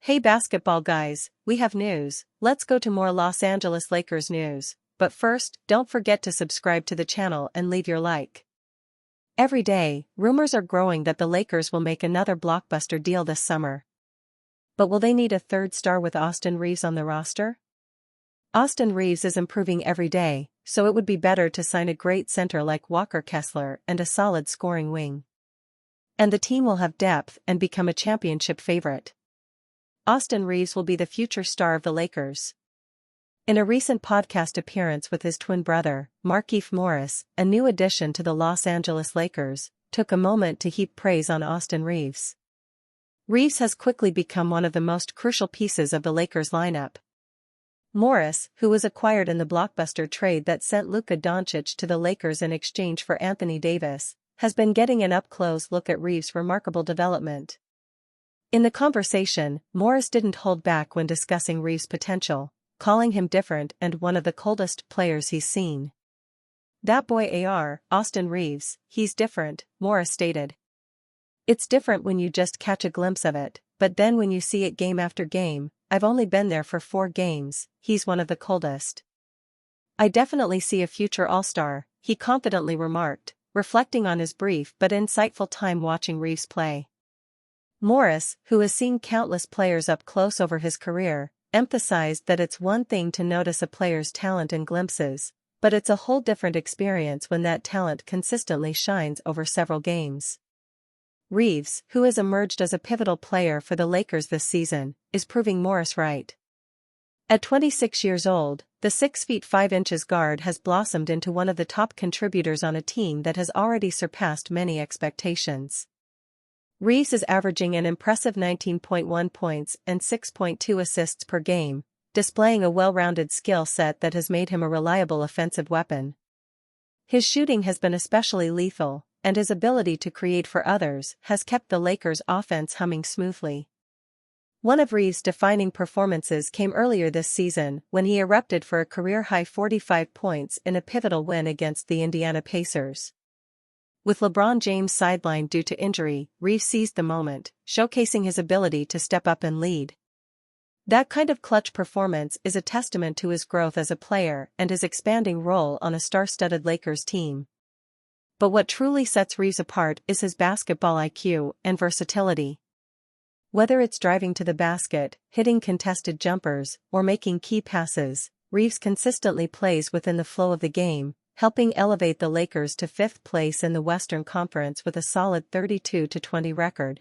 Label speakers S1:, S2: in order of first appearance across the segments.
S1: Hey basketball guys, we have news. Let's go to more Los Angeles Lakers news. But first, don't forget to subscribe to the channel and leave your like. Every day, rumors are growing that the Lakers will make another blockbuster deal this summer. But will they need a third star with Austin Reaves on the roster? Austin Reaves is improving every day, so it would be better to sign a great center like Walker Kessler and a solid scoring wing. And the team will have depth and become a championship favorite. Austin Reaves will be the future star of the Lakers. In a recent podcast appearance with his twin brother, Markieff Morris, a new addition to the Los Angeles Lakers, took a moment to heap praise on Austin Reaves. Reaves has quickly become one of the most crucial pieces of the Lakers lineup. Morris, who was acquired in the blockbuster trade that sent Luka Doncic to the Lakers in exchange for Anthony Davis, has been getting an up-close look at Reaves' remarkable development. In the conversation, Morris didn't hold back when discussing Reaves' potential, calling him different and one of the coldest players he's seen. "That boy Austin Reaves, he's different," Morris stated. "It's different when you just catch a glimpse of it, but then when you see it game after game, I've only been there for 4 games, he's one of the coldest. I definitely see a future all-star," he confidently remarked, reflecting on his brief but insightful time watching Reaves play. Morris, who has seen countless players up close over his career, emphasized that it's one thing to notice a player's talent in glimpses, but it's a whole different experience when that talent consistently shines over several games. Reaves, who has emerged as a pivotal player for the Lakers this season, is proving Morris right. At 26 years old, the 6 feet 5 inches guard has blossomed into one of the top contributors on a team that has already surpassed many expectations. Reaves is averaging an impressive 19.1 points and 6.2 assists per game, displaying a well-rounded skill set that has made him a reliable offensive weapon. His shooting has been especially lethal, and his ability to create for others has kept the Lakers' offense humming smoothly. One of Reaves' defining performances came earlier this season when he erupted for a career-high 45 points in a pivotal win against the Indiana Pacers. With LeBron James sidelined due to injury, Reaves seized the moment, showcasing his ability to step up and lead. That kind of clutch performance is a testament to his growth as a player and his expanding role on a star-studded Lakers team. But what truly sets Reaves apart is his basketball IQ and versatility. Whether it's driving to the basket, hitting contested jumpers, or making key passes, Reaves consistently plays within the flow of the game, helping elevate the Lakers to 5th place in the Western Conference with a solid 32-20 record.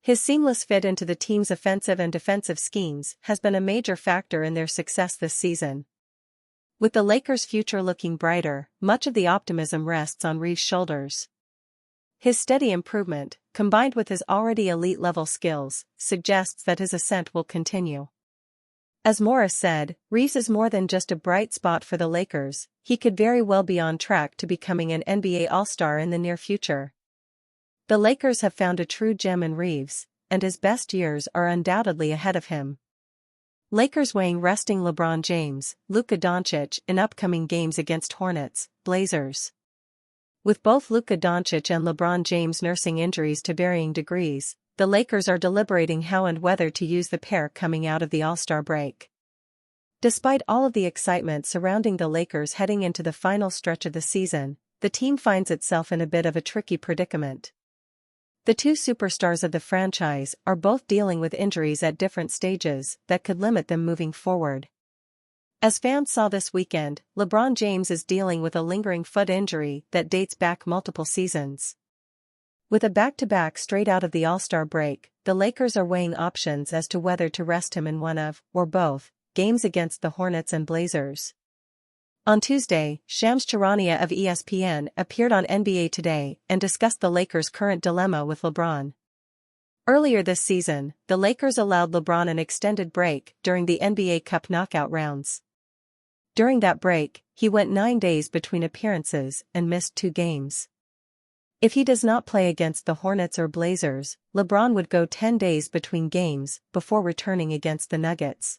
S1: His seamless fit into the team's offensive and defensive schemes has been a major factor in their success this season. With the Lakers' future looking brighter, much of the optimism rests on Reaves' shoulders. His steady improvement, combined with his already elite-level skills, suggests that his ascent will continue. As Morris said, Reaves is more than just a bright spot for the Lakers, he could very well be on track to becoming an NBA All-Star in the near future. The Lakers have found a true gem in Reaves, and his best years are undoubtedly ahead of him. Lakers weighing resting LeBron James, Luka Doncic in upcoming games against Hornets, Blazers. With both Luka Doncic and LeBron James nursing injuries to varying degrees, the Lakers are deliberating how and whether to use the pair coming out of the All-Star break. Despite all of the excitement surrounding the Lakers heading into the final stretch of the season, the team finds itself in a bit of a tricky predicament. The two superstars of the franchise are both dealing with injuries at different stages that could limit them moving forward. As fans saw this weekend, LeBron James is dealing with a lingering foot injury that dates back multiple seasons. With a back-to-back straight out of the All-Star break, the Lakers are weighing options as to whether to rest him in one of, or both, games against the Hornets and Blazers. On Tuesday, Shams Charania of ESPN appeared on NBA Today and discussed the Lakers' current dilemma with LeBron. Earlier this season, the Lakers allowed LeBron an extended break during the NBA Cup knockout rounds. During that break, he went 9 days between appearances and missed 2 games. If he does not play against the Hornets or Blazers, LeBron would go 10 days between games before returning against the Nuggets.